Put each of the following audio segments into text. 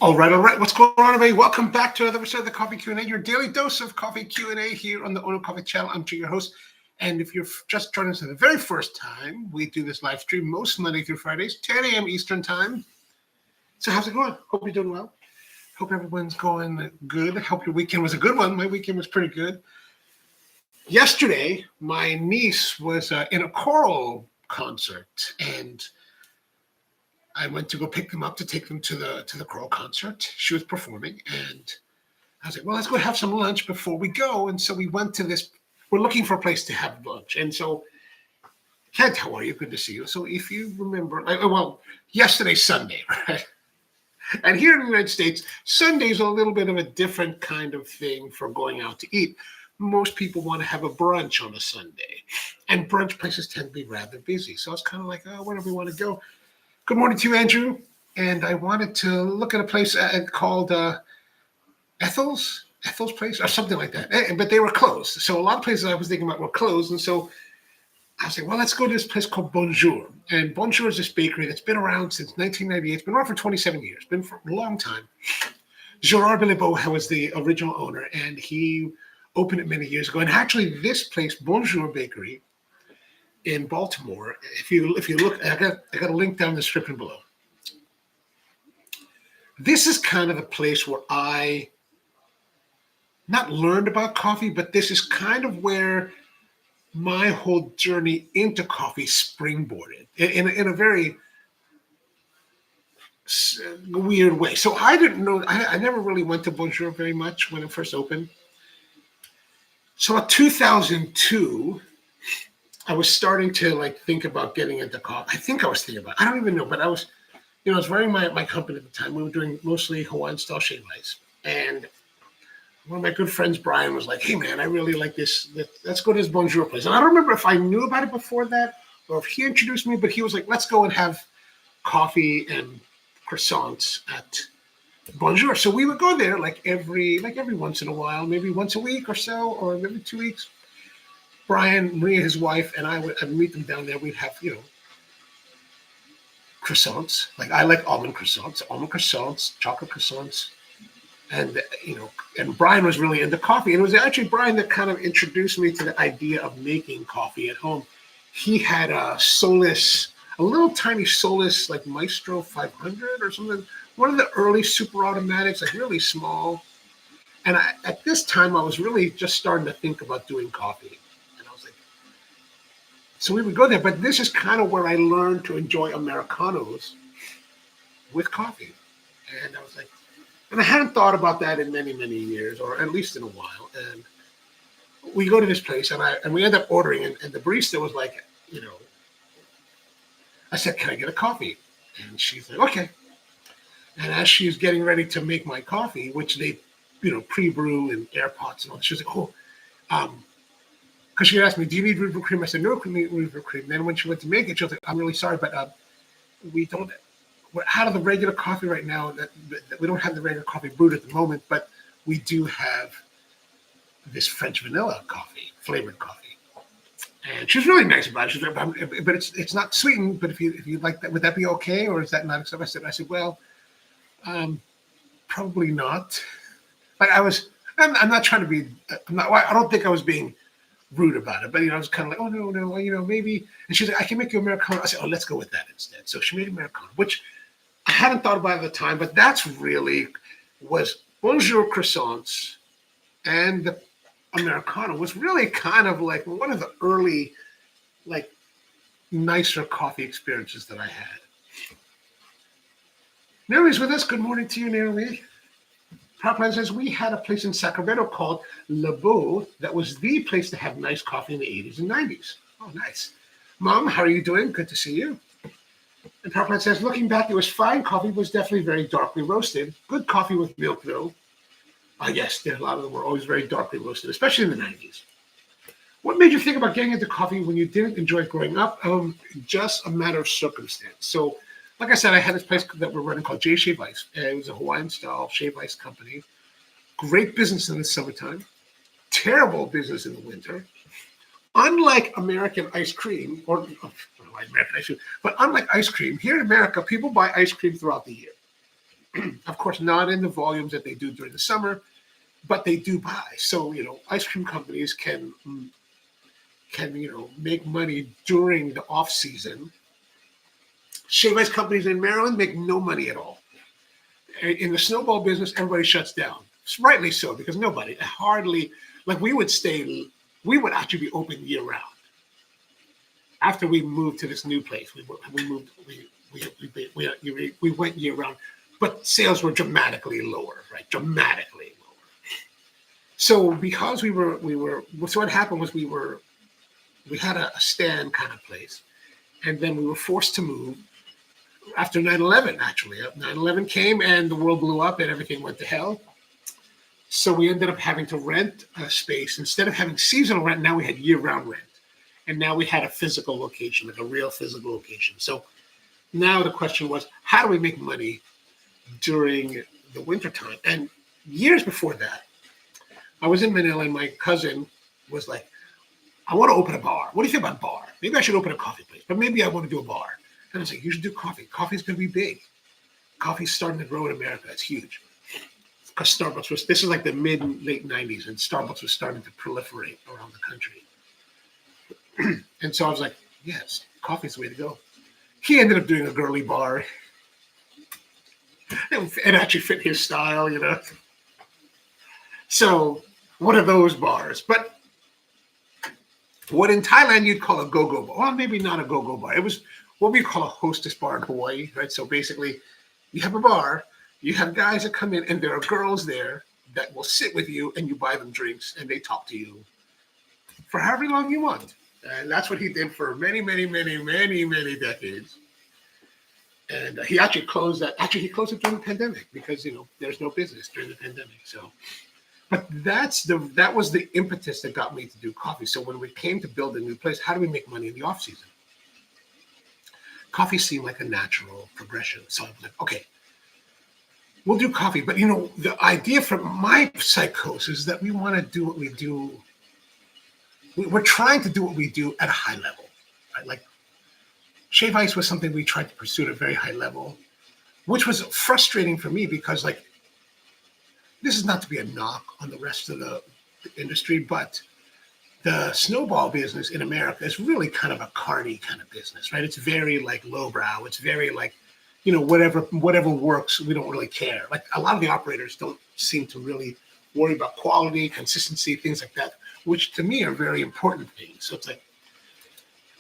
All right. What's going on, everybody? Welcome back to another episode of the Coffee Q&A, your daily dose of coffee Q&A here on the onocoffee channel. I'm your host. And if you're just joining us for the very first time, we do this live stream most Monday through Fridays, 10 a.m. Eastern time. So how's it going? Hope you're doing well. Hope everyone's going good. Hope your weekend was a good one. My weekend was pretty good. Yesterday, my niece was in a choral concert, and I went to go pick them up to take them to the choral concert. She was performing, and I was like, well, let's go have some lunch before we go. And so we went to this. We're looking for a place to have lunch. And so, Kent, how are you? Good to see you. So if you remember, yesterday's Sunday, right? And here in the United States, Sunday's a little bit of a different kind of thing for going out to eat. Most people want to have a brunch on a Sunday, and brunch places tend to be rather busy. So I was kind of like, oh, where do we want to go? Good morning to you, Andrew. And I wanted to look at a place called Ethel's Place or something like that. But they were closed. So a lot of places I was thinking about were closed. And so I was like, well, let's go to this place called Bonjour. And Bonjour is this bakery that's been around since 1998. It's been around for 27 years. Been for a long time. Gerard Billebaut was the original owner, and he opened it many years ago. And actually, this place, Bonjour Bakery, in Baltimore, if you look, I got a link down in the description below. This is kind of the place where I not learned about coffee, but this is kind of where my whole journey into coffee springboarded in a very weird way. So I didn't know, I never really went to Bonjour very much when it first opened. So in 2002, I was starting to think about getting into coffee. I think I was thinking about it. I don't even know, but I was, I was running my company at the time. We were doing mostly Hawaiian style shaved ice. And one of my good friends, Brian, was like, hey man, I really like this. Let's go to this Bonjour place. And I don't remember if I knew about it before that or if he introduced me, but he was like, let's go and have coffee and croissants at Bonjour. So we would go there every once in a while, maybe once a week or so, or maybe 2 weeks. Brian, Maria, his wife, and I'd meet them down there. We'd have, croissants. I like almond croissants, chocolate croissants. And, and Brian was really into coffee. And it was actually Brian that kind of introduced me to the idea of making coffee at home. He had a little tiny Solus, Maestro 500 or something. One of the early super automatics, really small. And at this time, I was really just starting to think about doing coffee. So we would go there, but this is kind of where I learned to enjoy Americanos with coffee. And I was like, and I hadn't thought about that in many, many years, or at least in a while. And we go to this place, and we end up ordering, and the barista was like, I said, can I get a coffee? And she's like, okay. And as she's getting ready to make my coffee, which they, pre-brew in air pots and all, she was like, because she asked me, do you need whipped cream? I said, no whipped cream. Then when she went to make it, she was like, I'm really sorry, but we're out of the regular coffee right now. That we don't have the regular coffee brewed at the moment, but we do have this French vanilla coffee, flavored coffee. And she was really nice about it. She's like, but it's not sweetened, but if you like that, would that be okay? Or is that not acceptable? I said, well, probably not. I'm not trying to be, I don't think I was being rude about it, but I was kind of like, oh no, maybe. And she's like, I can make you Americano. I said, oh, let's go with that instead. So she made Americano, which I hadn't thought about at the time, but that's really was Bonjour croissants and the Americano was really kind of one of the early, nicer coffee experiences that I had. Naomi's with us. Good morning to you, Naomi. Propline says, we had a place in Sacramento called Le Beau that was the place to have nice coffee in the 80s and 90s. Oh, nice. Mom, how are you doing? Good to see you. And Propline says, looking back, it was fine. Coffee was definitely very darkly roasted. Good coffee with milk, though. Yes, a lot of them were always very darkly roasted, especially in the 90s. What made you think about getting into coffee when you didn't enjoy it growing up? Just a matter of circumstance. So, like I said, I had this place that we're running called J Shave Ice. It was a Hawaiian-style shave ice company. Great business in the summertime. Terrible business in the winter. Unlike American ice cream, but unlike ice cream, here in America, people buy ice cream throughout the year. Of course, not in the volumes that they do during the summer, but they do buy. So, ice cream companies can make money during the off season. Shave ice companies in Maryland make no money at all. In the snowball business, everybody shuts down. Rightly so, because nobody, hardly, like we would actually be open year round. After we moved to this new place, we went year round, but sales were dramatically lower, right? Dramatically lower. So because so what happened was we had a stand kind of place, and then we were forced to move after 9/11, actually. 9/11 came and the world blew up and everything went to hell. So we ended up having to rent a space. Instead of having seasonal rent, now we had year-round rent. And now we had a physical location, like a real physical location. So now the question was, how do we make money during the wintertime? And years before that, I was in Manila and my cousin was like, I want to open a bar. What do you think about a bar? Maybe I should open a coffee place, but maybe I want to do a bar. And I was like, you should do coffee. Coffee's going to be big. Coffee's starting to grow in America. It's huge. Because Starbucks this is like the late 90s, and Starbucks was starting to proliferate around the country. And so I was like, yes, coffee's the way to go. He ended up doing a girly bar. It actually fit his style, So one of those bars. But what in Thailand you'd call a go-go bar. Well, maybe not a go-go bar. It was what we call a hostess bar in Hawaii, right? So basically, you have a bar, you have guys that come in, and there are girls there that will sit with you, and you buy them drinks, and they talk to you for however long you want. And that's what he did for many, many, many, many, many decades. And he actually closed that. Actually, he closed it during the pandemic because, there's no business during the pandemic. So, but that was the impetus that got me to do coffee. So when we came to build a new place, how do we make money in the off season? Coffee seemed like a natural progression. So I was like, okay, we'll do coffee. But, the idea from my psychosis is that we want to do what we do. We're trying to do what we do at a high level, right? Like shave ice was something we tried to pursue at a very high level, which was frustrating for me because, this is not to be a knock on the rest of the industry, but the snowball business in America is really kind of a carny kind of business, right? It's very lowbrow. It's very whatever works, we don't really care. Like a lot of the operators don't seem to really worry about quality, consistency, things like that, which to me are very important things. So it's like,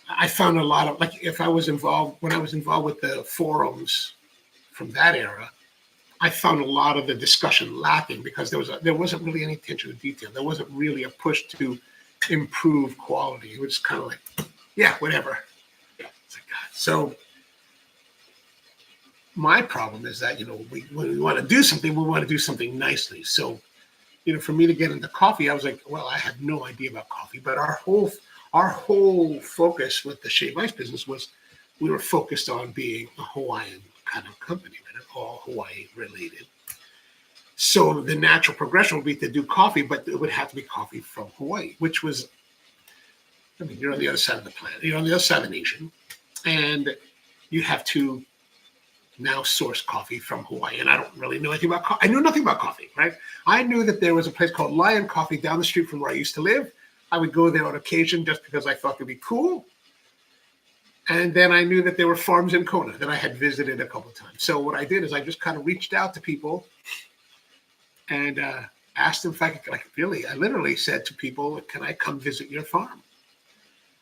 I found a lot of, when I was involved with the forums from that era, I found a lot of the discussion lacking because there wasn't really any attention to detail. There wasn't really a push to improve quality. It was kind of like, yeah, whatever. It's like, God. So my problem is that, when we want to do something, we want to do something nicely. So, for me to get into coffee, I was like, well, I have no idea about coffee, but our whole focus with the shave ice business was we were focused on being a Hawaiian kind of company, right? All Hawaii related. So the natural progression would be to do coffee, but it would have to be coffee from Hawaii, which was, you're on the other side of the planet, you're on the other side of the nation, and you have to now source coffee from Hawaii. And I don't really know anything about coffee. I knew nothing about coffee, right? I knew that there was a place called Lion Coffee down the street from where I used to live. I would go there on occasion just because I thought it'd be cool. And then I knew that there were farms in Kona that I had visited a couple of times. So what I did is I just kind of reached out to people and asked them if I could, I literally said to people, can I come visit your farm?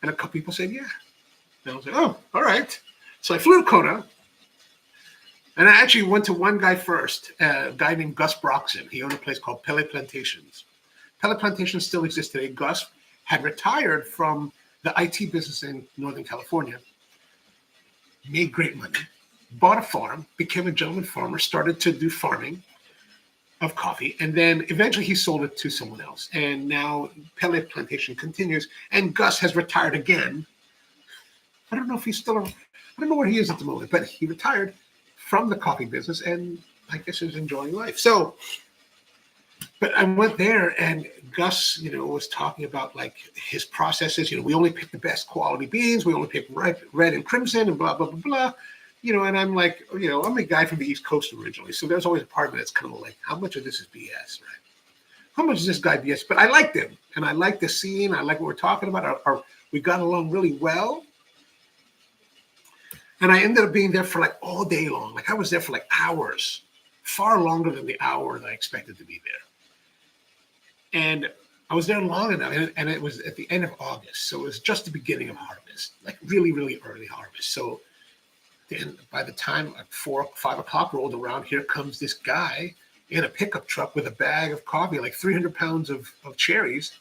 And a couple people said, yeah. And I was like, oh, all right. So I flew to Kona. And I actually went to one guy first, a guy named Gus Broxson. He owned a place called Pele Plantations. Pele Plantations still exists today. Gus had retired from the IT business in Northern California, made great money, bought a farm, became a gentleman farmer, started to do farming of coffee, and then eventually he sold it to someone else. And now Pele Plantation continues, and Gus has retired again. I don't know if he's still, I don't know where he is at the moment, but he retired from the coffee business, and I guess is enjoying life. So, but I went there, and Gus, was talking about his processes. We only pick the best quality beans. We only pick red and crimson, and blah blah blah blah. and I'm like, I'm a guy from the East Coast originally, so there's always a part of me that's kind of like, how much of this is BS, right? How much is this guy BS? But I liked him, and I liked the scene. I like what we're talking about. We got along really well, and I ended up being there for like all day long. Like I was there for like hours, far longer than the hour that I expected to be there. And I was there long enough, and it was at the end of August, so it was just the beginning of harvest, like really, really early harvest. So then by the time like 4, 5 o'clock rolled around, here comes this guy in a pickup truck with a bag of coffee, like 300 pounds of cherries.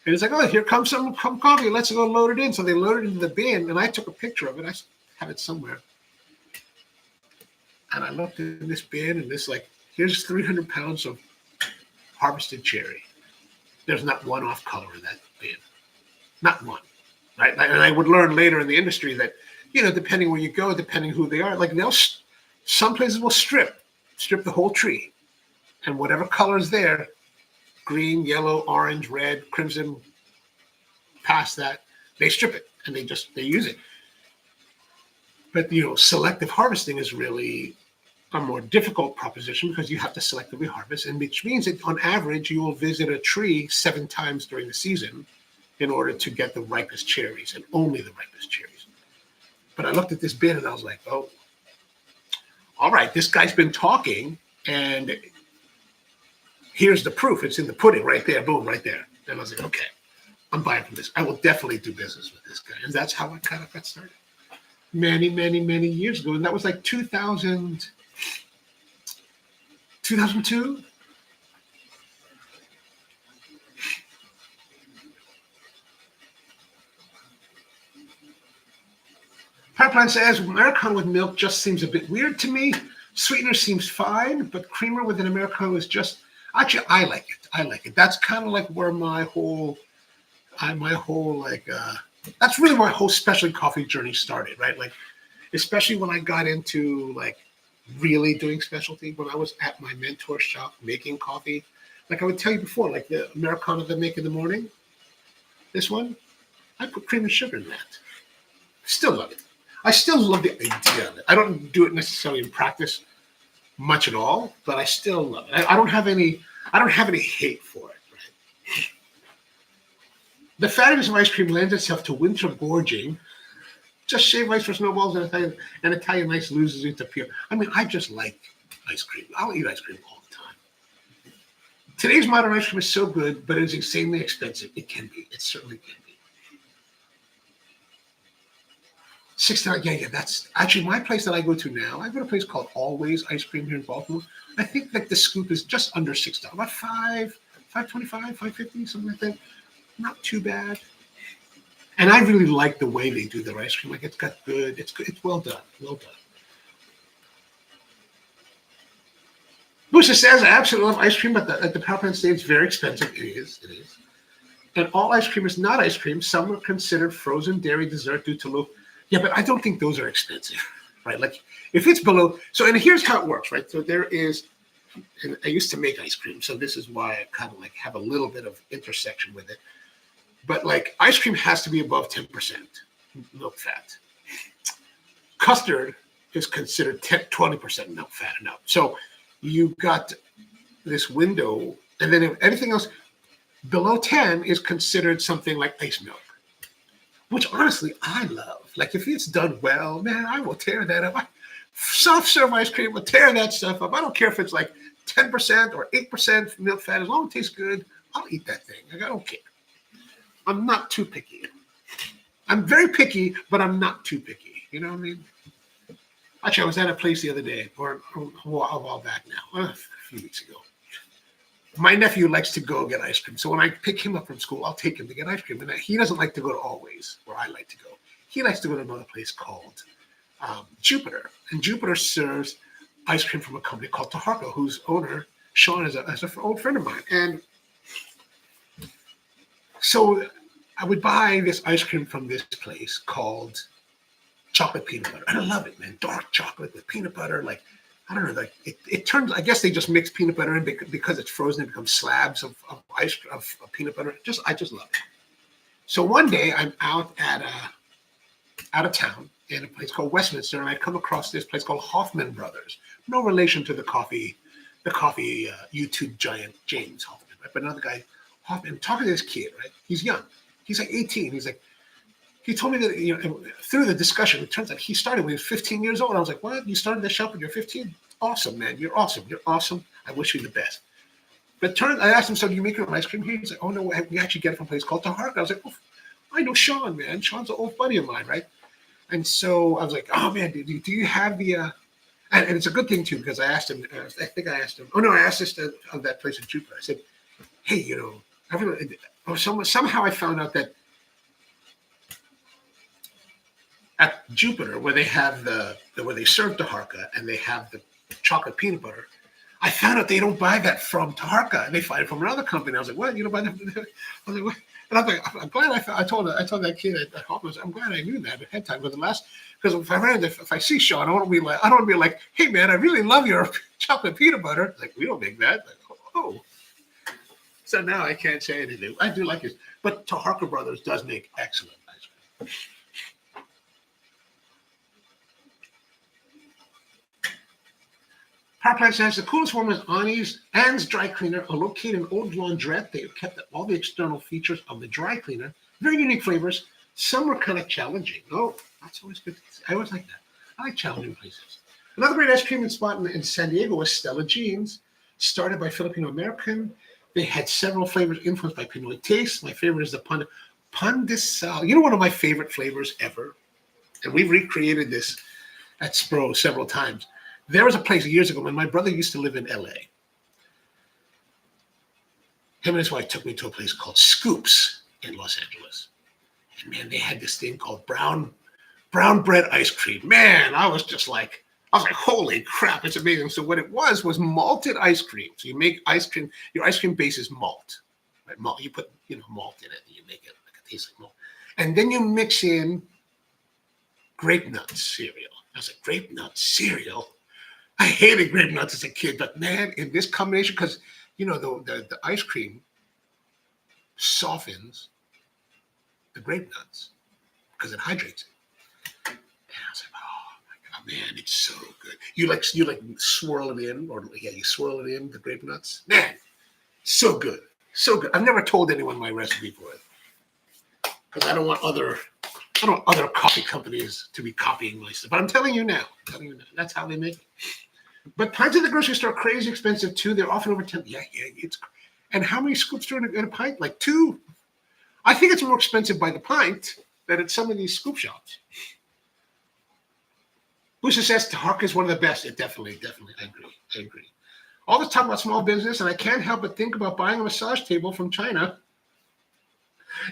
And he's like, oh, here comes some coffee. Let's go load it in. So they loaded it into the bin, and I took a picture of it. I have it somewhere. And I looked in this bin, and this like, here's 300 pounds of harvested cherry. There's not one off color in that bin. Not one. Right? And I would learn later in the industry that, depending where you go, depending who they are, like some places will strip the whole tree. And whatever color is there, green, yellow, orange, red, crimson, past that, they strip it and they use it. But, selective harvesting is really a more difficult proposition because you have to selectively harvest, and which means that on average, you will visit a tree 7 times during the season in order to get the ripest cherries, and only the ripest cherries. But I looked at this bin and I was like, oh, all right, this guy's been talking, and here's the proof. It's in the pudding right there. Boom, right there. And I was like, okay, I'm buying from this. I will definitely do business with this guy. And that's how I kind of got started many, many, many years ago. And that was like 2002. Pipeline says, Americano with milk just seems a bit weird to me. Sweetener seems fine, but creamer with an Americano is just... Actually, I like it. That's kind of like where that's really my whole specialty coffee journey started, right? Like, especially when I got into like really doing specialty, when I was at my mentor shop making coffee. Like I would tell you before, like the Americano that I make in the morning, this one, I put cream and sugar in that. Still love it. I still love the idea of it. I don't do it necessarily in practice much at all, but I still love it. I don't have any hate for it. Right? The fattiness of ice cream lends itself to winter gorging. Just shave ice for snowballs and Italian ice loses its appeal. I mean, I just like ice cream. I'll eat ice cream all the time. Today's modern ice cream is so good, but it is insanely expensive. It can be. It certainly can be. $6. Yeah. That's actually my place that I go to now. I go to a place called Always Ice Cream here in Baltimore. I think like the scoop is just under $6, about $5.25, $5.50, something like that. Not too bad. And I really like the way they do their ice cream. Like it's good. It's well done. Well done. Mousse says, I absolutely love ice cream, but at the power plant stage, it's very expensive. It is. And all ice cream is not ice cream. Some are considered frozen dairy dessert due to low. Yeah, but I don't think those are expensive, right? Like if it's below. So, and here's how it works, right? So there is, and I used to make ice cream. So this is why I kind of like have a little bit of intersection with it. But like ice cream has to be above 10% milk fat. Custard is considered 20% milk fat and up. So you've got this window, and then if anything else below 10 is considered something like ice milk, which honestly I love. Like if it's done well, man, I will tear that up. Soft serve ice cream will tear that stuff up. I don't care if it's like 10% or 8% milk fat. As long as it tastes good, I'll eat that thing. Like, I don't care. I'm not too picky. I'm very picky, but I'm not too picky. You know what I mean? Actually, I was at a place the other day, or a while back now, a few weeks ago. My nephew likes to go get ice cream. So when I pick him up from school, I'll take him to get ice cream. And he doesn't like to go to Always, where I like to go. He likes to go to another place called Jupiter. And Jupiter serves ice cream from a company called Taharko, whose owner, Sean, is an old friend of mine. And so I would buy this ice cream from this place called chocolate peanut butter. And I love it, man. Dark chocolate with peanut butter. Like, I don't know, like it turns, I guess they just mix peanut butter in because it's frozen. It becomes slabs of peanut butter. I just love it. So one day I'm out of town in a place called Westminster, and I come across this place called Hoffman Brothers. No relation to the coffee YouTube giant James Hoffman, right? But another guy, Hoffman, talking to this kid, right? He's young. He's like 18. He told me that through the discussion, it turns out he started when he was 15 years old. I was like, what? You started the shop when you're 15? Awesome, man. You're awesome. You're awesome. I wish you the best. But I asked him, so do you make your own ice cream here? He's like, oh, no, we actually get it from a place called Taharka. I was like, oh, I know Sean, man. Sean's an old buddy of mine, right? And so I was like, oh, man, do you have the and it's a good thing, too, because I asked him, I asked this of that place in Jupiter. I said, hey, somehow I found out that at Jupiter, where they have where they serve Taharka and they have the chocolate peanut butter, I found out they don't buy that from Taharka, and they buy it from another company. I was like, what? You don't buy that? I was like, what? And I'm like, I'm glad I told that kid at Hoffman's, I'm glad I knew that ahead of time. Because if I see Sean, I don't want to be like, hey man, I really love your chocolate peanut butter. Like, we don't make that. Like, oh. So now I can't say anything. I do like it. But Taharka Brothers does make excellent ice cream. Power Plant says the coolest one was Anne's Dry Cleaner, are located in Old Laundrette. They have kept all the external features of the dry cleaner. Very unique flavors. Some were kind of challenging. Oh, that's always good. I always like that. I like challenging places. Another great ice cream spot in San Diego was Stella Jean's, started by Filipino American. They had several flavors influenced by Pinoy taste. My favorite is the pandesal. You know, one of my favorite flavors ever, and we've recreated this at Spro several times. There was a place years ago when my brother used to live in LA. Him and his wife took me to a place called Scoops in Los Angeles. And man, they had this thing called brown bread ice cream. Man, I was like, holy crap, it's amazing. So what it was malted ice cream. So you make ice cream, your ice cream base is malt. Right? Malt, you put malt in it and you make it like it tastes like malt. And then you mix in grape nut cereal. I was like, grape nut cereal? I hated grape nuts as a kid, but man, in this combination, because the ice cream softens the grape nuts because it hydrates it. And I was like, oh my god, man, it's so good. You like swirl it in, you swirl it in the grape nuts. Man, so good, so good. I've never told anyone my recipe for it because I don't want other coffee companies to be copying my stuff. But I'm telling you now, that's how they make it. But pints at the grocery store are crazy expensive too. They're often over 10. Yeah. And how many scoops are in a pint? Like 2. I think it's more expensive by the pint than at some of these scoop shops. Mousse says Taharka is one of the best. It definitely. I agree. All this talk about small business, and I can't help but think about buying a massage table from China.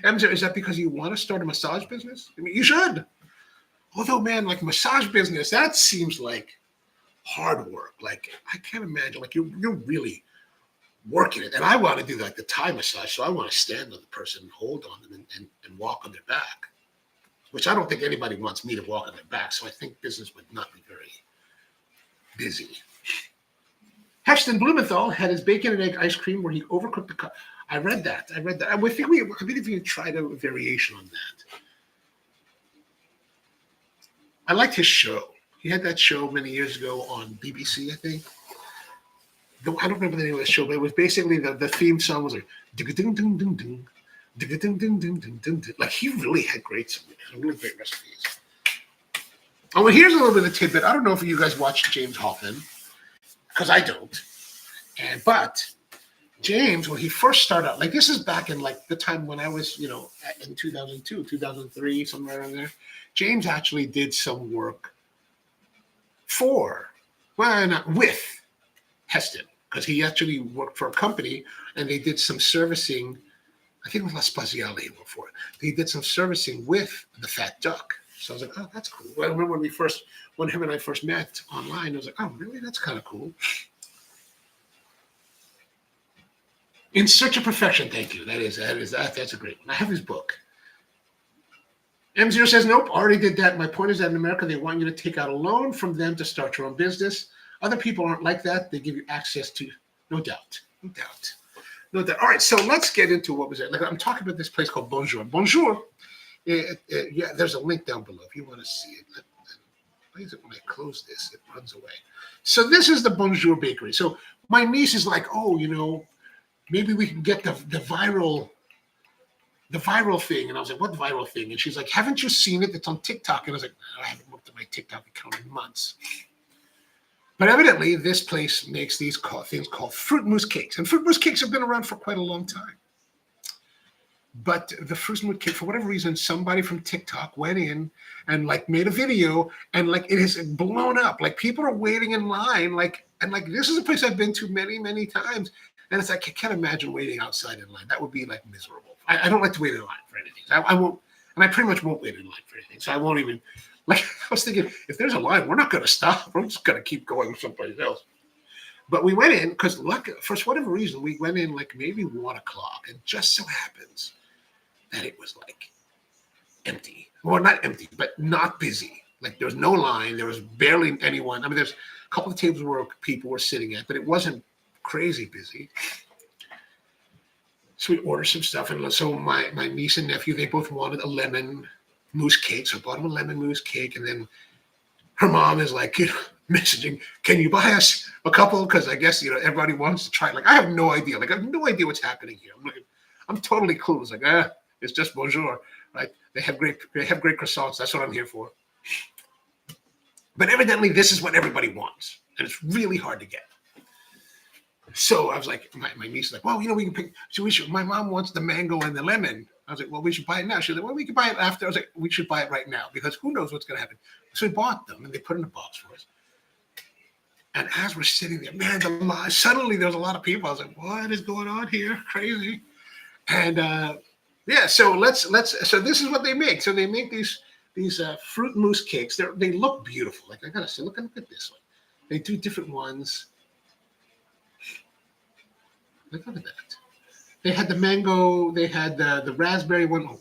MJ, is that because you want to start a massage business? I mean, you should. Although, man, like massage business, that seems like hard work. Like, I can't imagine, like you're really working it. And I want to do like the Thai massage, so I want to stand on the person and hold on them and walk on their back, which I don't think anybody wants me to walk on their back. So I think business would not be very busy. Hexton Blumenthal had his bacon and egg ice cream where he overcooked the cup. I read that. I believe we tried a variation on that. I liked his show. He had that show many years ago on BBC, I think. I don't remember the name of the show, but it was basically the theme song was like ding-a-ding-ding-ding-ding, ding-a-ding-ding-ding-ding-ding. Like, he really had really great recipes. Oh, well, here's a little bit of tidbit. I don't know if you guys watch James Hoffman, because I don't. But James, when he first started out, like this is back in like the time when I was, in 2002, 2003, somewhere around there. James actually did some work with Heston, because he actually worked for a company and they did some servicing. I think it was La Spaziale he worked for. They did some servicing with the Fat Duck. So I was like, oh, that's cool. Well, I remember when him and I first met online, I was like, oh, really? That's kind of cool. In Search of Perfection, thank you. That's a great one. I have his book. M0 says, nope, already did that. My point is that in America, they want you to take out a loan from them to start your own business. Other people aren't like that. They give you access to, no doubt. All right, so let's get into what was it. Like, I'm talking about this place called Bonjour. Bonjour, there's a link down below if you want to see it. why is it when I close this, it runs away? So this is the Bonjour Bakery. So my niece is like, oh, maybe we can get the viral thing. And I was like, what viral thing? And she's like, haven't you seen it? It's on TikTok. And I was like, I haven't looked at my TikTok account in months. But evidently, this place makes these things called fruit mousse cakes. And fruit mousse cakes have been around for quite a long time. But the fruit mousse cake, for whatever reason, somebody from TikTok went in and made a video, and it has blown up. People are waiting in line, this is a place I've been to many, many times. And it's like, I can't imagine waiting outside in line. That would be miserable. I don't like to wait in line for anything. I won't, and I pretty much won't wait in line for anything. So I won't even, I was thinking, if there's a line, we're not going to stop. We're just going to keep going someplace else. But we went in because, for whatever reason, we went in maybe 1 o'clock, and just so happens that it was empty. Well, not empty, but not busy. There was no line. There was barely anyone. I mean, there's a couple of tables where people were sitting at, but it wasn't crazy busy. So we ordered some stuff, and so my niece and nephew, they both wanted a lemon mousse cake. So I bought them a lemon mousse cake, and then her mom is messaging, can you buy us a couple? Because I guess everybody wants to try. I have no idea. I have no idea what's happening here. I'm totally clueless. It's just bonjour, right? They have great croissants. That's what I'm here for. But evidently, this is what everybody wants, and it's really hard to get. So I was like, my niece is like, well, we can pick. So my mom wants the mango and the lemon. I was like, well, we should buy it now. She was like, well, we can buy it after. I was like, we should buy it right now because who knows what's going to happen. So we bought them, and they put in a box for us. And as we're sitting there, man, suddenly there was a lot of people. I was like, what is going on here? Crazy. And so so this is what they make. So they make these fruit mousse cakes. They look beautiful. I gotta say, look at this one. They do different ones. Look at that. They had the mango. They had the raspberry one. Oh,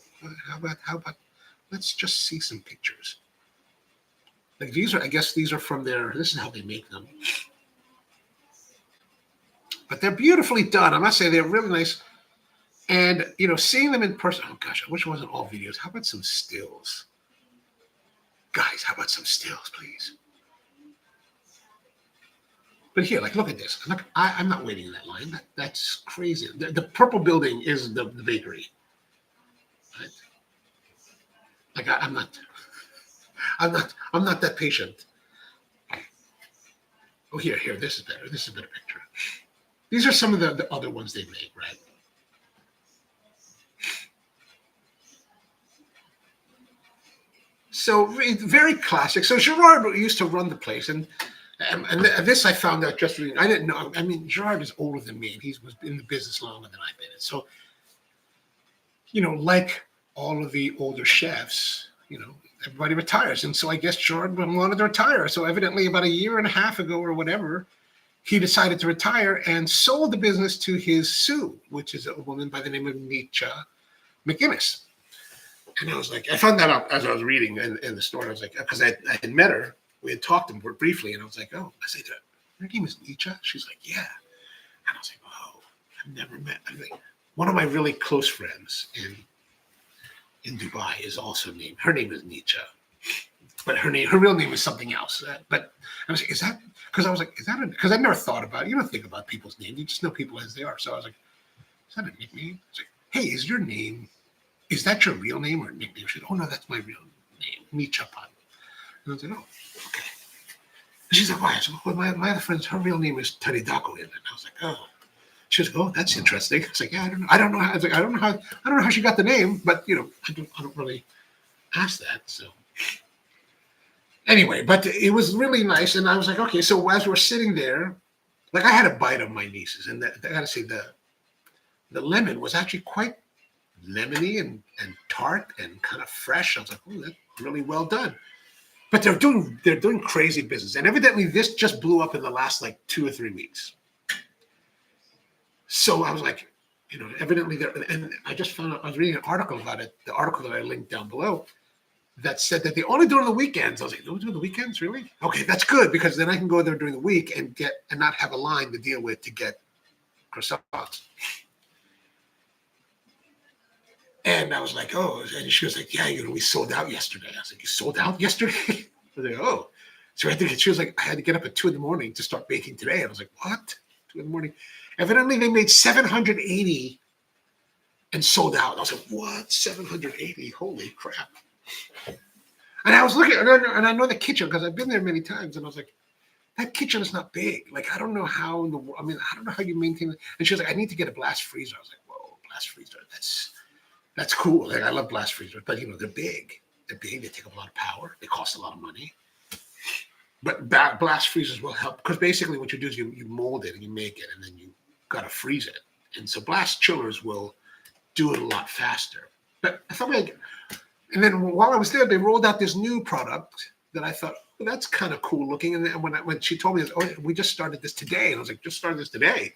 how about? Let's just see some pictures. These are, I guess, these are from this is how they make them. But they're beautifully done. I must say they're really nice. And, seeing them in person, oh gosh, I wish it wasn't all videos. How about some stills? Guys, how about some stills, please? But here, look at this. I'm not waiting in that line. That's crazy. The purple building is the bakery. Right? I'm not that patient. Oh, here, this is better. This is a better picture. These are some of the other ones they make, right? So very classic. So Gerard used to run the place, and this I found out just reading. I didn't know. I mean, Gerard is older than me, and he was in the business longer than I've been in. So, like all of the older chefs, everybody retires, and so I guess Gerard wanted to retire. So evidently, about 1.5 years ago or whatever, he decided to retire and sold the business to his sous, which is a woman by the name of Nicha McInnes. And I was like, I found that out as I was reading in the story. I was like, because I had met her, we had talked to her briefly, and I was like, oh, I said, her name is Nicha? She's like, yeah. And I was like, oh, I've never met. One of my really close friends in Dubai is also named. Her name is Nicha, but her real name is something else. But I was like, is that? Because I was like, is that? Because I never thought about it. You don't think about people's names. You just know people as they are. So I was like, is that a nickname? I was like, hey, is your name? Is that your real name or nickname? She said, oh, no, that's my real name, Nicha. And I was like, oh, okay. And she's like, why? I said, well, my other friend's, her real name is Taridako. And I was like, oh. She was like, oh, that's interesting. I was like, yeah, I don't know how. I was like, I don't know how she got the name, but I don't really ask that. So anyway, but it was really nice, and I was like, okay. So as we're sitting there, I had a bite of my niece's, and I gotta say the lemon was actually quite lemony and tart and kind of fresh. I was like, oh, that's really well done. But they're doing crazy business, and evidently this just blew up in the last 2 or 3 weeks. So I was like, evidently and I just found out, I was reading an article about it, the article that I linked down below, that said that they only do it on the weekends. I was like, do we do the weekends, really? Okay, that's good, because then I can go there during the week and not have a line to deal with to get croissants. And I was like, oh, and she was like, yeah, we sold out yesterday. I was like, you sold out yesterday? I was like, oh. So she was like, I had to get up at 2 a.m. to start baking today. And I was like, what? 2 a.m. Evidently, they made 780 and sold out. I was like, what? 780? Holy crap. And I was looking, and I know the kitchen because I've been there many times. And I was like, that kitchen is not big. Like, I don't know how in the world, I mean, I don't know how you maintain it. And she was like, I need to get a blast freezer. I was like, whoa, blast freezer. That's cool. Like, I love blast freezers, but they're big. They're big. They take up a lot of power. They cost a lot of money. But blast freezers will help because basically what you do is you mold it and you make it and then you got to freeze it. And so blast chillers will do it a lot faster. But I thought, and then while I was there, they rolled out this new product that I thought, well, that's kind of cool looking. And then when she told me, oh, we just started this today. And I was like, just started this today.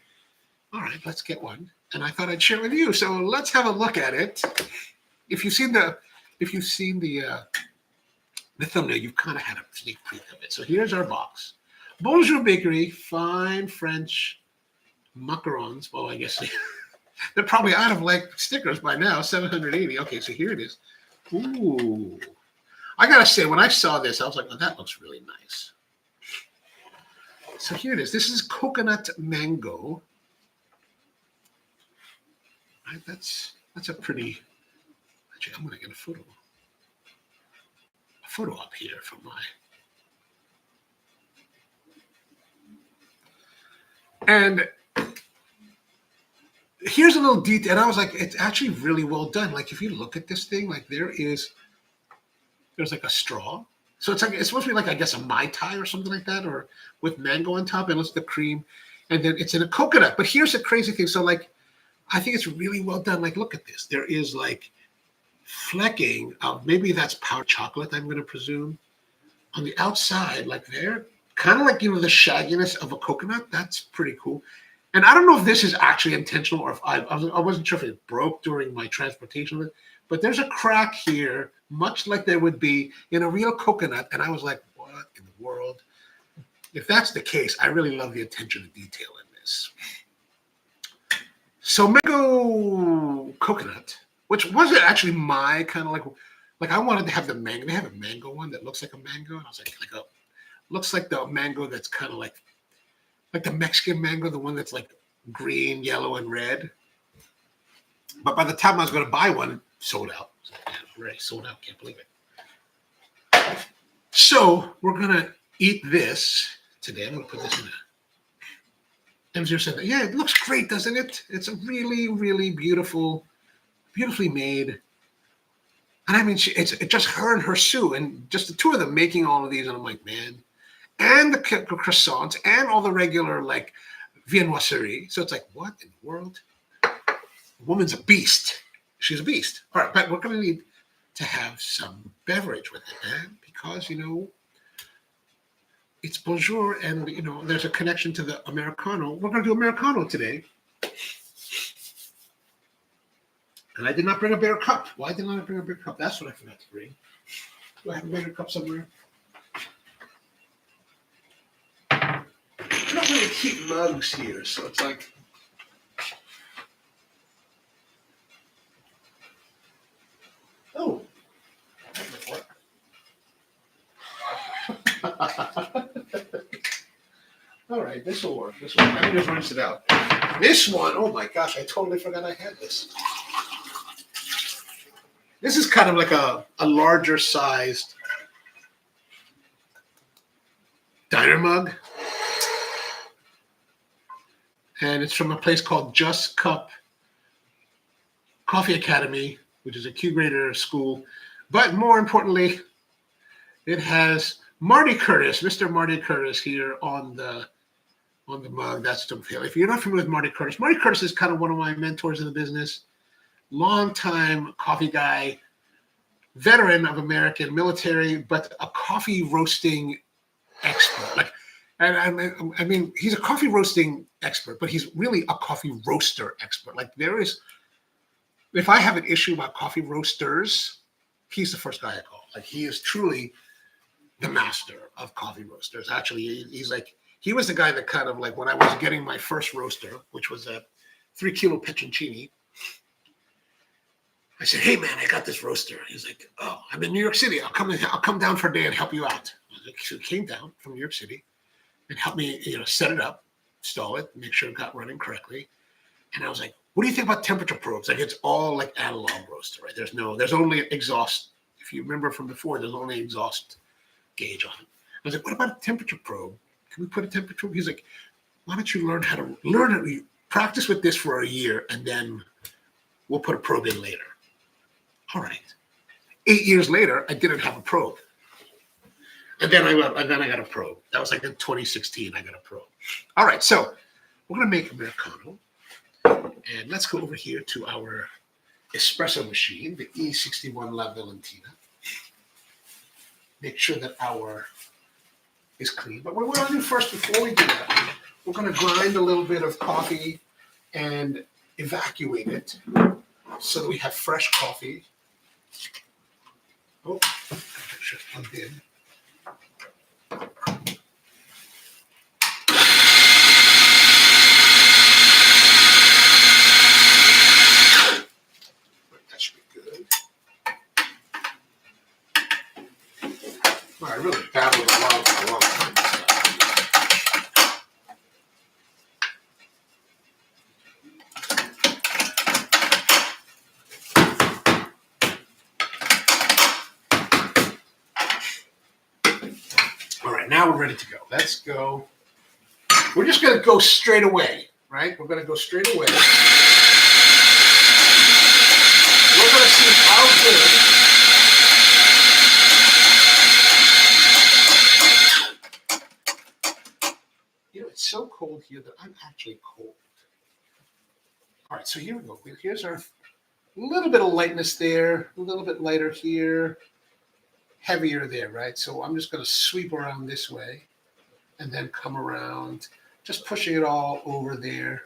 All right, let's get one. And I thought I'd share it with you. So let's have a look at it. If you've seen the thumbnail, you've kind of had a sneak peek of it. So here's our box. Bonjour Bakery, fine French macarons. Well, I guess they're probably out of stickers by now, 780. Okay, so here it is. Ooh. I got to say, when I saw this, I was like, oh, that looks really nice. So here it is. This is coconut mango. Right, that's a pretty, actually, I'm going to get a photo up here for my, and here's a little detail. And I was like, it's actually really well done. Like, if you look at this thing, like there's like a straw. So it's supposed to be like, I guess, a Mai Tai or something like that, or with mango on top, and it's the cream. And then it's in a coconut. But here's the crazy thing. So like, I think it's really well done. Like, look at this. There is like flecking of, maybe that's powdered chocolate, I'm going to presume, on the outside, like there, kind of like, the shagginess of a coconut. That's pretty cool. And I don't know if this is actually intentional or if I wasn't sure if it broke during my transportation, but there's a crack here, much like there would be in a real coconut. And I was like, what in the world? If that's the case, I really love the attention to detail in this. So mango coconut, which wasn't actually my kind of like I wanted to have the mango. They have a mango one that looks like a mango. And I was like looks like the mango that's kind of like the Mexican mango, the one that's like green, yellow, and red. But by the time I was going to buy one, it sold out. Right, sold out. Can't believe it. So we're going to eat this today. I'm going to put this in M0 said that. Yeah, it looks great, doesn't it? It's a really, really beautifully made. And I mean, it's just her and her Sue, and just the two of them making all of these. And I'm like, man. And the croissants and all the regular like viennoiserie. So it's like, what in the world? The woman's a beast. She's a beast. All right, but we're going to need to have some beverage with it, man, because it's bonjour, and there's a connection to the Americano. We're going to do Americano today. And I did not bring a bigger cup. Why did I not bring a bigger cup? That's what I forgot to bring. Do I have a bigger cup somewhere? I don't really keep mugs here, so it's like. Oh. All right, this will work. This one. Let me just rinse it out. This one, oh my gosh, I totally forgot I had this. This is kind of like a larger sized diner mug. And it's from a place called Just Cup Coffee Academy, which is a Q grader school. But more importantly, it has Marty Curtis, Mr. Marty Curtis here on the mug. That's to feel. If you're not familiar with Marty Curtis is kind of one of my mentors in the business. Longtime coffee guy, veteran of American military, but a coffee roasting expert. I mean, he's a coffee roasting expert, but he's really a coffee roaster expert. Like if I have an issue about coffee roasters, he's the first guy I call. Like, he is truly the master of coffee roasters. Actually, he was the guy that kind of like, when I was getting my first roaster, which was a 3-kilo pecconcini, I said, hey man, I got this roaster. He's like, oh, I'm in New York City. I'll come down for a day and help you out. I was So he came down from New York City and helped me, set it up, install it, make sure it got running correctly. And I was like, what do you think about temperature probes? Like, it's all like analog roaster, right? There's only exhaust. If you remember from before, there's only exhaust gauge on it. I was like, what about a temperature probe? Can we put a temperature probe? He's like, why don't you learn it? Practice with this for a year, and then we'll put a probe in later. All right. 8 years later, I didn't have a probe. And then I got a probe. That was like in 2016, I got a probe. All right, so we're going to make Americano. And let's go over here to our espresso machine, the E61 La Valentina. Make sure that our is clean. But what we're going to do first, before we do that, we're going to grind a little bit of coffee and evacuate it so that we have fresh coffee. Oh, just plugged in. That should be good. Well, I really babbled along for a long time. Now we're ready to go. Let's go. We're just going to go straight away, right? We're going to go straight away. We're going to see how good. It's so cold here that I'm actually cold. All right, so here we go. Here's our little bit of lightness there, a little bit lighter here. Heavier there, right? So I'm just going to sweep around this way and then come around, just pushing it all over there.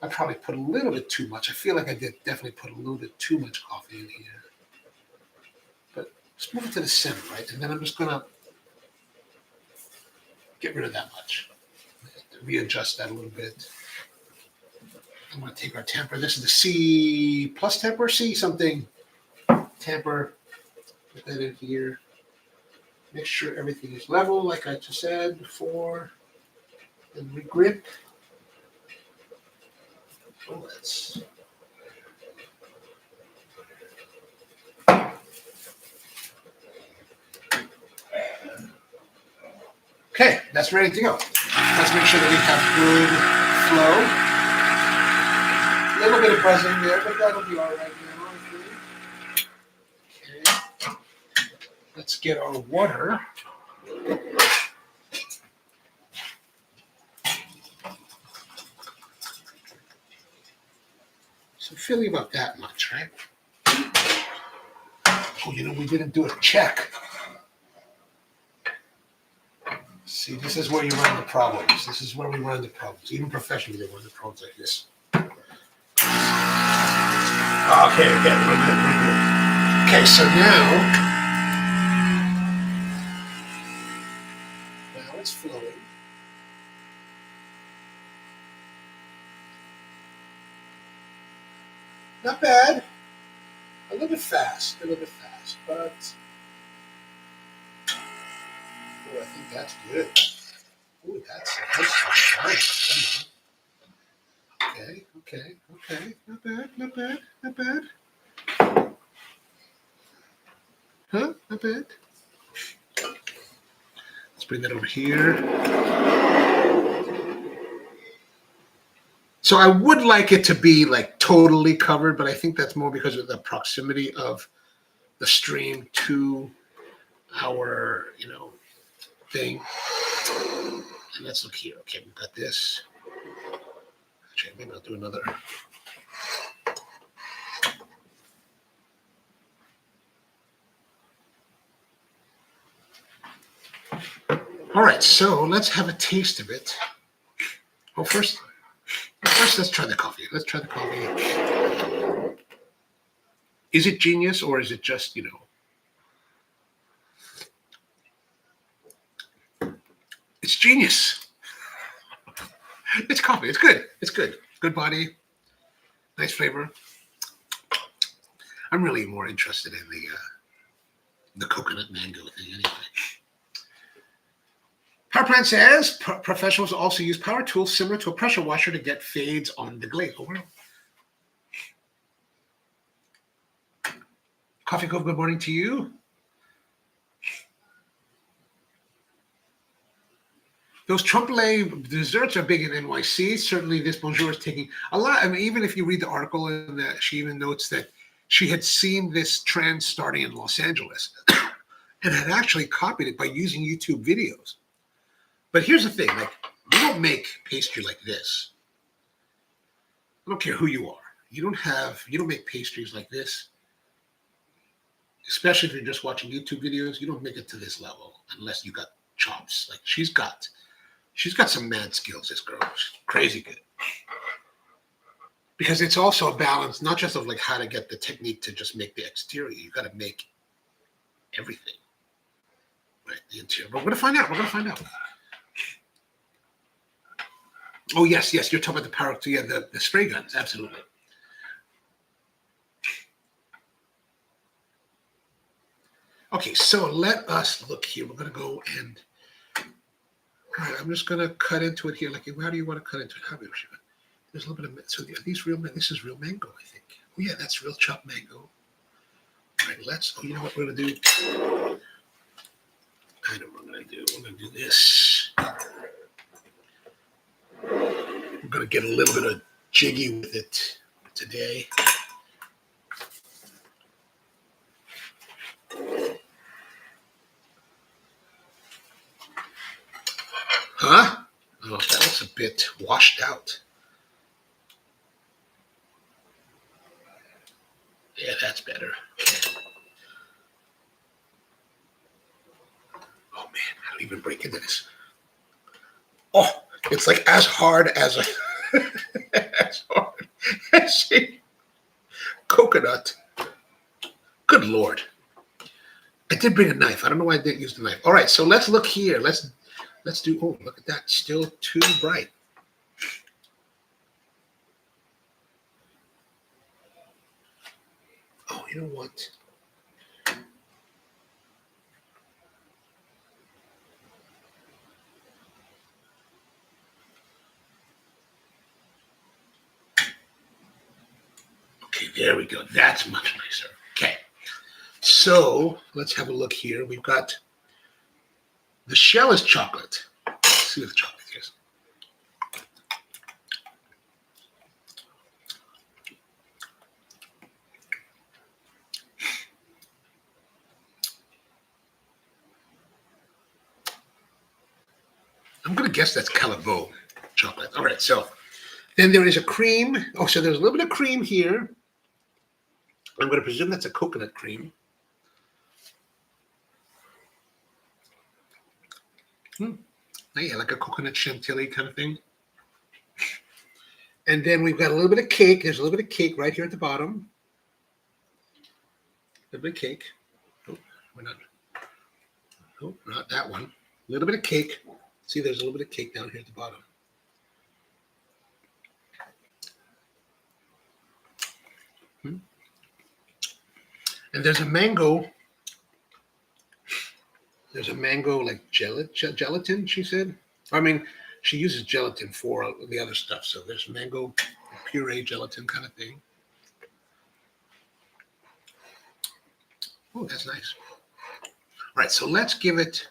I probably put a little bit too much. I feel like I did definitely put a little bit too much coffee in here. But just move it to the center, right? And then I'm just going to get rid of that much. Readjust that a little bit. I'm going to take our tamper. This is the C plus tamper, C something tamper. Put that in here. Make sure everything is level, like I just said before. Then regrip. Oh, that's. Okay, that's ready to go. Let's make sure that we have good flow. A little bit of buzzing there, but that'll be all right now. Let's get our water. So feeling about that much, right? Oh, we didn't do a check. See, this is where you run the problems. This is where we run the problems. Even professionally, they run the problems like this. Okay, we're good. Okay, so now it's flowing. Not bad. A little bit fast, but I think that's good. Oh, that's nice. Okay. Not bad. Huh? Not bad. Let's bring that over here. So I would like it to be like totally covered, but I think that's more because of the proximity of the stream to our, thing. And let's look here. Okay, we've got this. Actually, maybe I'll do another. All right, so let's have a taste of it. Oh, first, let's try the coffee. Is it genius or is it just, It's genius. It's coffee. It's good. Good body. Nice flavor. I'm really more interested in the coconut mango thing anyway. Power Plant says professionals also use power tools similar to a pressure washer to get fades on the glaze. Oh, well. Coffee Cove, good morning to you. Those trompe-l'oeil desserts are big in NYC. Certainly this Bonjour is taking a lot. I mean, even if you read the article, and she even notes that she had seen this trend starting in Los Angeles and had actually copied it by using YouTube videos. But here's the thing, like, you don't make pastry like this. I don't care who you are. You don't make pastries like this. Especially if you're just watching YouTube videos, you don't make it to this level unless you got chops. Like she's got some mad skills, this girl. She's crazy good. Because it's also a balance, not just of like how to get the technique to just make the exterior. You got to make everything. Right, the interior. But we're gonna find out. Oh yes, you're talking about the power, yeah, the spray guns, absolutely. Okay, so let us look here. We're gonna go and all right, I'm just gonna cut into it here. Like, how do you want to cut into it? How do you? There's a little bit of, so are these real? This is real mango, I think. Oh yeah, that's real chopped mango. All right, you know what we're gonna do? I know what I'm gonna do. We're gonna do this. We're gonna get a little bit of jiggy with it today. Huh? Oh, that looks a bit washed out. Yeah, that's better. Oh man, I don't even break into this. Oh, it's like as hard as a coconut. Good Lord. I did bring a knife. I don't know why I didn't use the knife. All right, so let's look here. Let's do, oh, look at that. Still too bright. Oh, you know what? Okay, there we go. That's much nicer. Okay. So let's have a look here. We've got the shell is chocolate. Let's see what the chocolate is. I'm going to guess that's Callebaut chocolate. All right, so then there is a cream. Oh, so there's a little bit of cream here. I'm going to presume that's a coconut cream. Yeah, like a coconut chantilly kind of thing. And then we've got a little bit of cake. There's a little bit of cake right here at the bottom. A little bit of cake. Oh, we're not. Oh, not that one. A little bit of cake. See, there's a little bit of cake down here at the bottom. And there's a mango. There's a mango like gelatin, she said. I mean, she uses gelatin for the other stuff. So there's mango puree gelatin kind of thing. Oh, that's nice. All right, so let's give it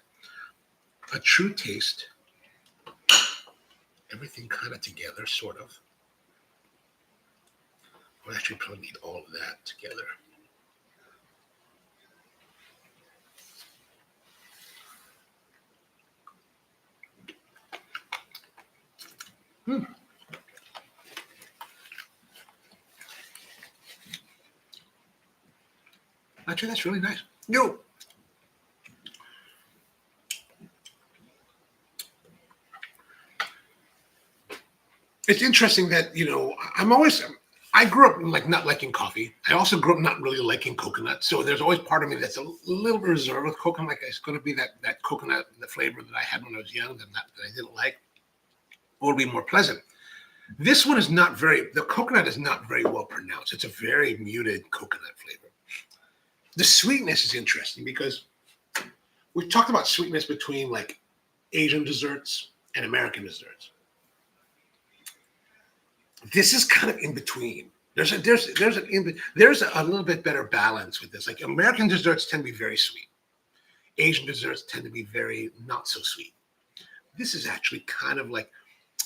a true taste. Everything kind of together, sort of. We'll actually probably need all of that together. Actually, that's really nice. Yo. It's interesting that, you know, I grew up like not liking coffee. I also grew up not really liking coconut. So there's always part of me that's a little bit reserved with coconut. Like it's going to be that coconut, the flavor that I had when I was young that I didn't like. It would be more pleasant. This one is the coconut is not very well pronounced. It's a very muted coconut flavor. The sweetness is interesting because we've talked about sweetness between like Asian desserts and American desserts. This is kind of in between. There's a little bit better balance with this. Like American desserts tend to be very sweet. Asian desserts tend to be very not so sweet. This is actually kind of like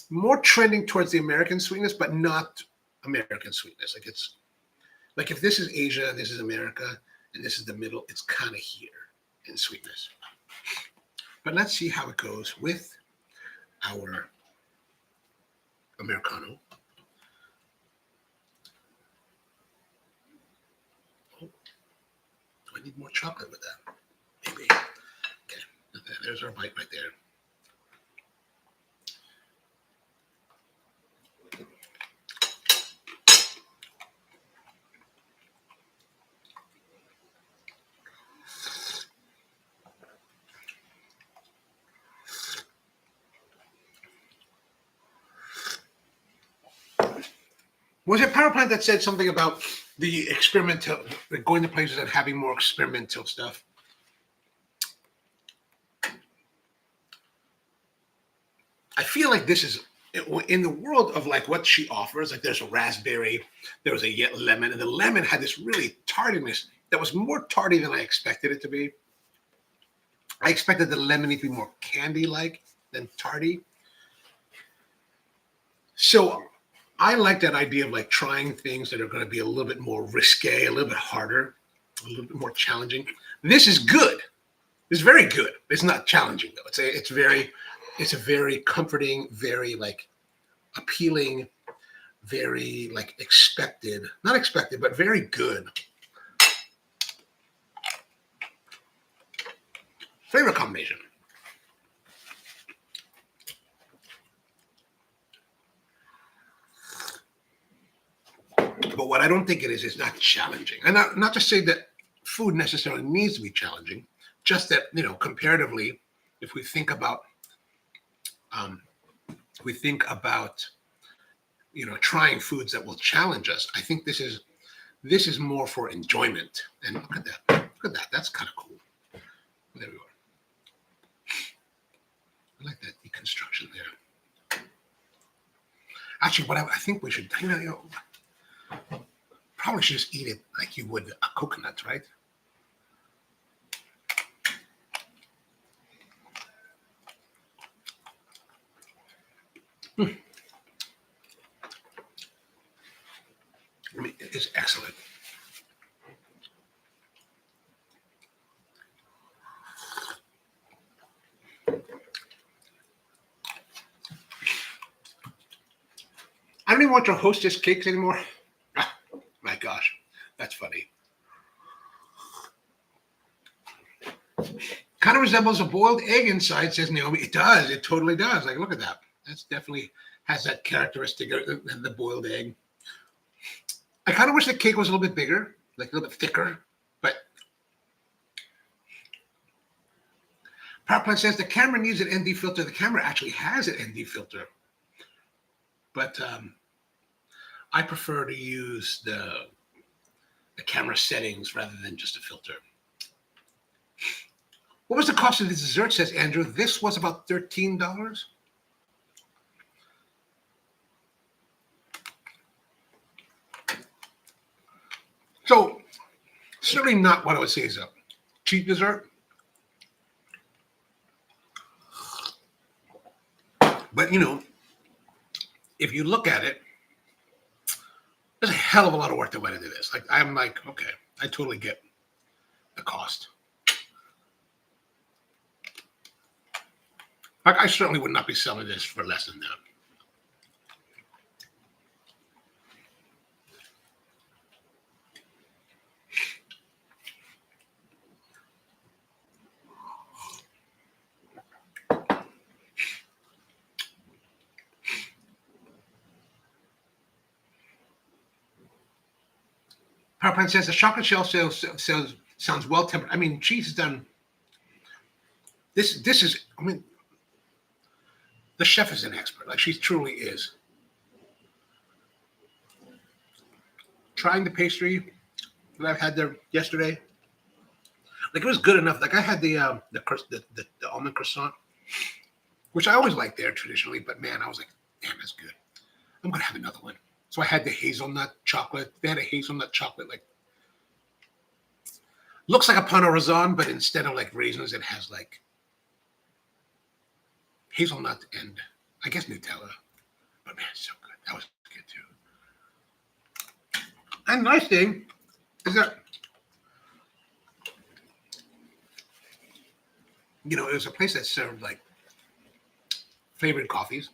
more trending towards the American sweetness, but not American sweetness. Like it's like if this is Asia, this is America, and this is the middle, it's kind of here in sweetness. But let's see how it goes with our Americano. Oh, do I need more chocolate with that? Maybe. Okay, there's our bite right there. Was it Power Plant that said something about the experimental, going to places and having more experimental stuff? I feel like this is in the world of like what she offers. Like there's a raspberry, there was a lemon, and the lemon had this really tardiness that was more tardy than I expected it to be. I expected the lemony to be more candy-like than tardy. So I like that idea of like trying things that are going to be a little bit more risque, a little bit harder, a little bit more challenging. This is good. It's very good. It's not challenging though. It's a very comforting, very like appealing, very like expected, not expected, but very good. Flavor combination. But what I don't think it is not challenging. And not to say that food necessarily needs to be challenging, just that, you know, comparatively, if we think about, you know, trying foods that will challenge us, I think this is more for enjoyment. And look at that. Look at that. That's kind of cool. There we are. I like that deconstruction there. Actually, what I think we should, you know, probably should just eat it like you would a coconut, right? I mean, it's excellent. I don't even want to hostess cakes anymore. Oh, my gosh, that's funny. Kind of resembles a boiled egg inside, says Naomi. It does. It totally does. Like, look at that. That's definitely has that characteristic of the boiled egg. I kind of wish the cake was a little bit bigger, like a little bit thicker, but Power Plant says the camera needs an ND filter. The camera actually has an ND filter, but I prefer to use the camera settings rather than just a filter. What was the cost of the dessert, says Andrew? This was about $13. So certainly not what I would say is a cheap dessert. But, you know, if you look at it, there's a hell of a lot of work that went into this. Like, I'm like, okay, I totally get the cost. Like, I certainly would not be selling this for less than that. Power Plant says the chocolate shell sounds well tempered. I mean, she's done this. This is, I mean, the chef is an expert. Like, she truly is. Trying the pastry that I've had there yesterday, like, it was good enough. Like, I had the almond croissant. which I always like there traditionally, but man, I was like, damn, that's good. I'm going to have another one. So I had the hazelnut chocolate. They had a hazelnut chocolate, like, looks like a pain au raisin, but instead of like raisins, it has like hazelnut and I guess Nutella. But man, it's so good. That was good too. And the nice thing is that, you know, it was a place that served like flavored coffees.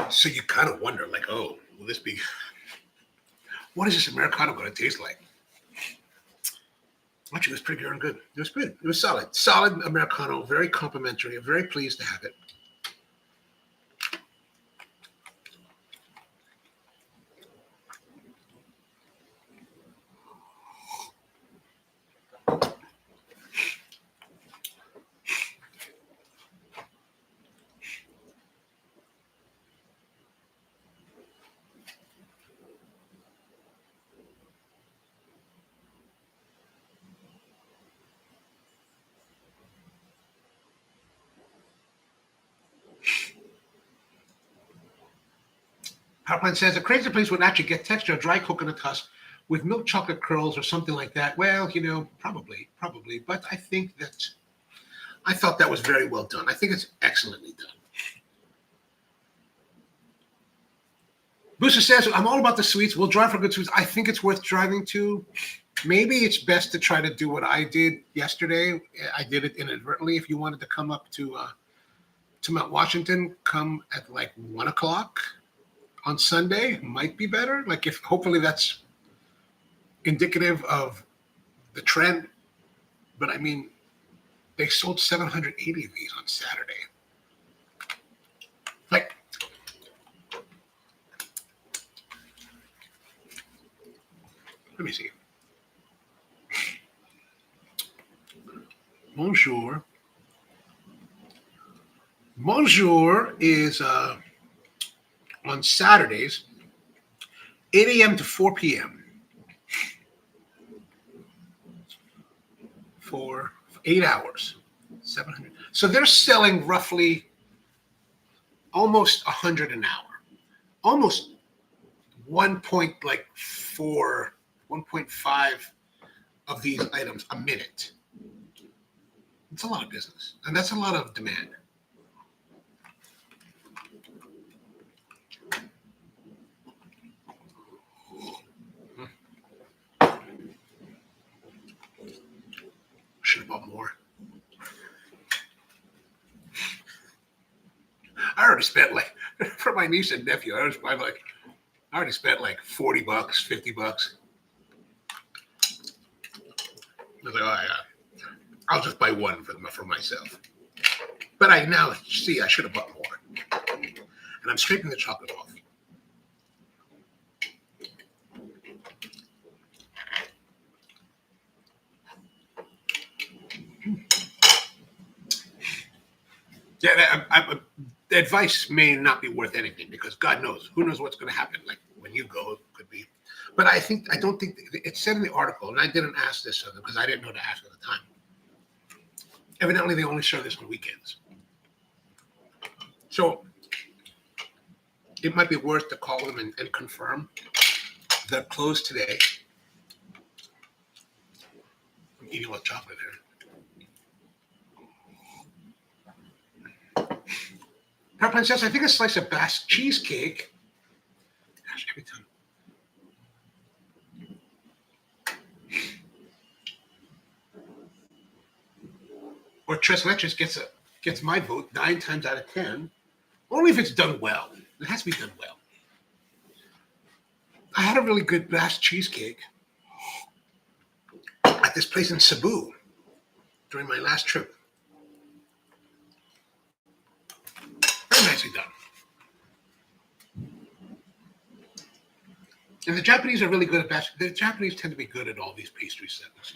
So you kind of wonder, like, oh, will this be, what is this Americano going to taste like? Actually, it was pretty darn good. It was good. It was solid. Solid Americano, very complimentary. I'm very pleased to have it. Powerplant says a crazy place would actually get texture of dry coconut husk with milk chocolate curls or something like that. Well, you know, probably. But I thought that was very well done. I think it's excellently done. Booster says, I'm all about the sweets. We'll drive for good sweets. I think it's worth driving to. Maybe it's best to try to do what I did yesterday. I did it inadvertently. If you wanted to come up to Mount Washington, come at like 1 o'clock. On Sunday might be better. Like if hopefully that's indicative of the trend. But I mean, they sold 780 of these on Saturday. Like, let me see. Bonjour. Bonjour is on Saturdays, 8 a.m. to 4 p.m. for 8 hours, 700. So they're selling roughly almost 100 an hour, almost 1.5 of these items a minute. It's a lot of business, and that's a lot of demand. Should have bought more. I already spent like, for my niece and nephew, I already spent like $40, $50. I was like, oh yeah, I'll just buy one for myself. But I now see I should have bought more. And I'm scraping the chocolate off. Yeah, the advice may not be worth anything because God knows, who knows what's going to happen. Like when you go, it could be. But I don't think it said in the article, and I didn't ask this because I didn't know to ask at the time. Evidently, they only serve this on weekends. So it might be worth to call them and confirm. They're closed today. I'm eating all chocolate here. Peppermint says, I think a slice of Basque cheesecake. Gosh, every time. Or tres leches gets my vote 9 times out of 10. Only if it's done well. It has to be done well. I had a really good Basque cheesecake at this place in Cebu during my last trip. Very nicely done. And the Japanese are really good at Basque. The Japanese tend to be good at all these pastry schemes.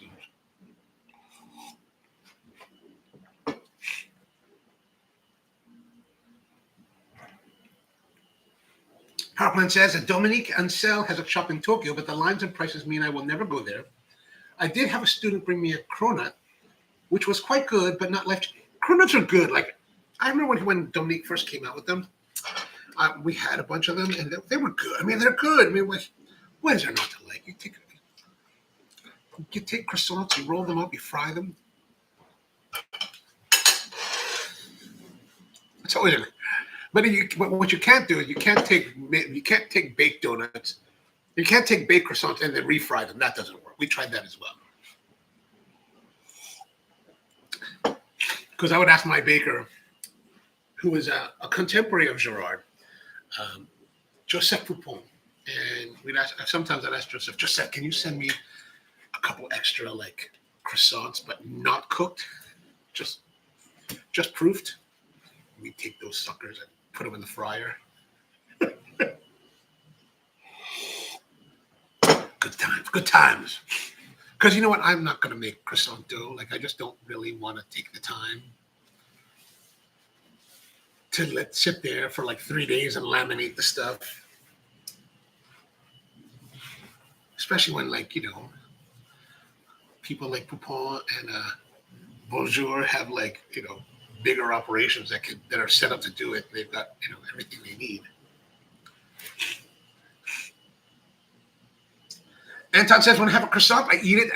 Powerplant says that Dominique Ansel has a shop in Tokyo, but the lines and prices mean I will never go there. I did have a student bring me a cronut, which was quite good, but not life-changing. cronuts are good. Like I remember when Dominique first came out with them, we had a bunch of them, and they were good. I mean, they're good. I mean, what is there not to like? You take croissants, you roll them up, you fry them. It's always, but what you can't do is you can't take baked donuts, you can't take baked croissants and then refry them. That doesn't work. We tried that as well. Because I would ask my baker, who is a contemporary of Gerard, Joseph Poupon, and sometimes I'd ask Joseph, can you send me a couple extra like croissants, but not cooked, just proofed? We take those suckers and put them in the fryer. Good times. Because you know what? I'm not going to make croissant dough. Like I just don't really want to take the time to let sit there for like 3 days and laminate the stuff. Especially when people like Poupon and Bonjour have bigger operations that are set up to do it. They've got everything they need. Anton says, when I have a croissant, I eat it,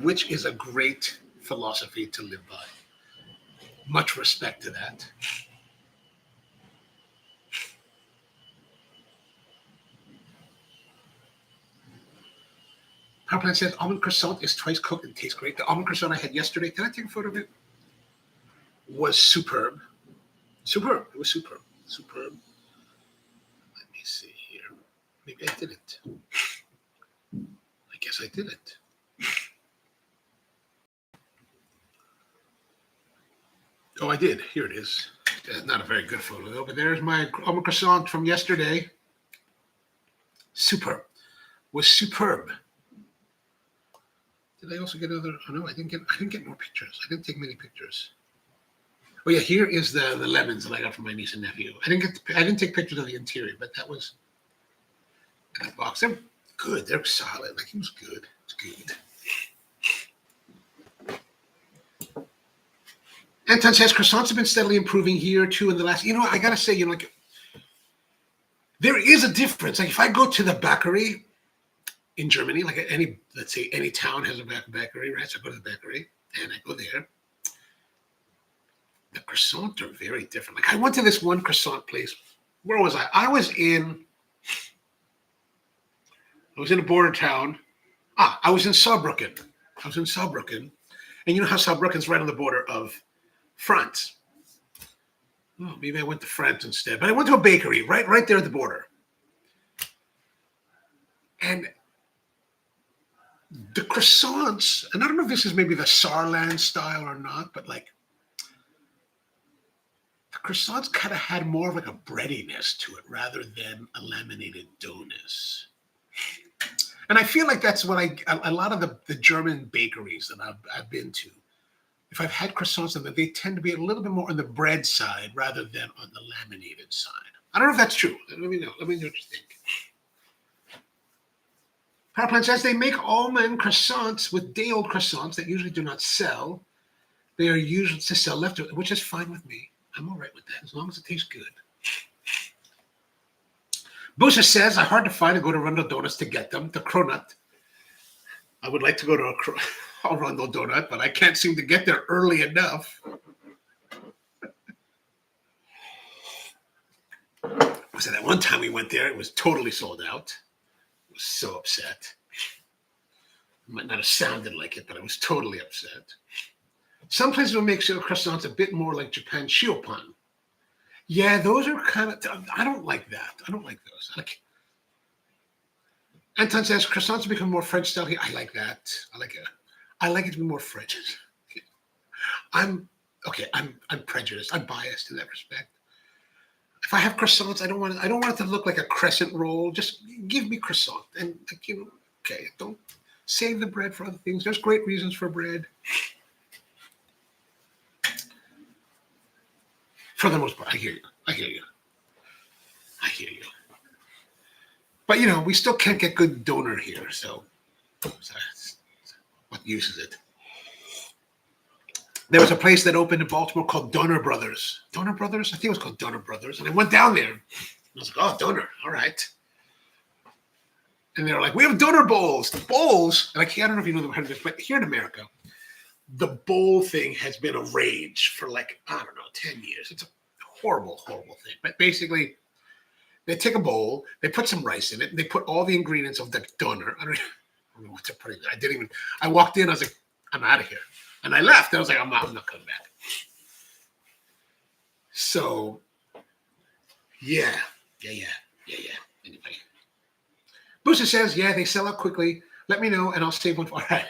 which is a great philosophy to live by. Much respect to that. Powerplant says, almond croissant is twice cooked and tastes great. The almond croissant I had yesterday, did I take a photo of it? Was superb. Superb. It was superb. Superb. Let me see here. Maybe I didn't. I guess I didn't. Oh, I did. Here it is. Not a very good photo, though, but there's my almond croissant from yesterday. Superb. Was superb. Did I also get another? Oh no, I didn't get more pictures. I didn't take many pictures. Oh yeah, here is the lemons that I got from my niece and nephew. I didn't take pictures of the interior, but that was in that box. They're good. They're solid. Like, it was good. It's good. Anton says croissants have been steadily improving here too in the last. I gotta say, there is a difference. Like if I go to the bakery in Germany, like let's say any town has a bakery, right? So I go to the bakery and I go there. The croissants are very different. Like I went to this one croissant place. Where was I? I was in a border town. I was in Saarbrücken. And you know how Saarbrücken's right on the border of France. Oh, maybe I went to France instead. But I went to a bakery right there at the border. And the croissants, and I don't know if this is maybe the Saarland style or not, but like the croissants kind of had more of like a breadiness to it rather than a laminated doughness. And I feel like that's what a lot of the German bakeries that I've been to, if I've had croissants, they tend to be a little bit more on the bread side rather than on the laminated side. I don't know if that's true. Let me know. Let me know what you think. Powerplant says they make almond croissants with day-old croissants that usually do not sell. They are usually to sell leftovers, which is fine with me. I'm all right with that as long as it tastes good. Booster says, I'm hard to find and go to Rundle Donuts to get them. The cronut. I would like to go to a Rundle Donut, but I can't seem to get there early enough. So that one time we went there, it was totally sold out. I was so upset. It might not have sounded like it, but I was totally upset. Some places will make croissants a bit more like Japan shiopan. Yeah, those are kind of. I don't like that. I don't like those. Anton says croissants become more French style here. I like that. I like it. I like it to be more French. I'm prejudiced. I'm biased in that respect. If I have croissants, I don't want it to look like a crescent roll. Just give me croissant, and okay. Don't save the bread for other things. There's great reasons for bread. For the most part, I hear you. But we still can't get good donor here. So what use is it? there was a place that opened in Baltimore called Donor Brothers. Donor Brothers? I think it was called Donor Brothers. And I went down there. I was like, oh, donor. All right. And they were like, we have donor bowls. The bowls, and I don't know if you know the, but here in America, the bowl thing has been a rage for like, I don't know, 10 years. It's a horrible, horrible thing. But basically, they take a bowl, they put some rice in it, and they put all the ingredients of the donor. I don't know what to put in there. I walked in, I was like, I'm out of here. And I left. I was like, I'm not coming back. So, yeah. Anyway. Mousse says, yeah, they sell out quickly. Let me know, and I'll save one for. All right.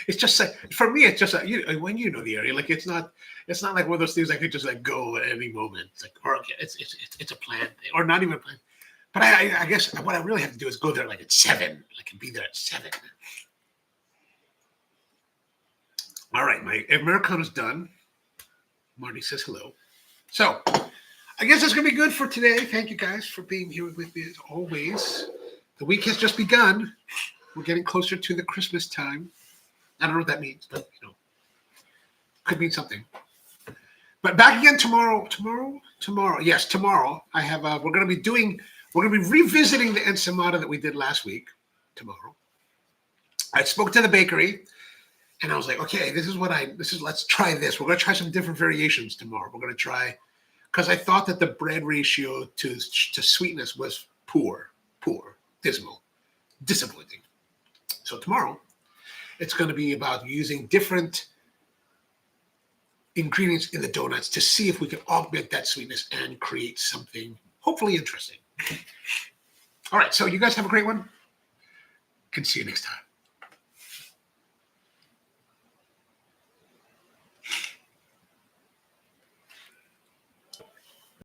It's just like, for me, it's just like, when you know the area, like it's not like one of those things I could just like go at any moment. It's like, or okay, it's a plan, or not even a plan. But I guess what I really have to do is go there like at 7. I can be there at 7. All right, my Americano's done. Marty says hello. So I guess that's gonna be good for today. Thank you guys for being here with me as always. The week has just begun. We're getting closer to the Christmas time. I don't know what that means, but could mean something. But back again tomorrow. Yes, tomorrow. I have. We're going to be revisiting the ensaimada that we did last week. Tomorrow, I spoke to the bakery, and I was like, okay, let's try this. We're going to try some different variations tomorrow. We're going to try, because I thought that the bread ratio to sweetness was poor, dismal, disappointing. So tomorrow, it's going to be about using different ingredients in the donuts to see if we can augment that sweetness and create something hopefully interesting. All right, so you guys have a great one. Can see you next time.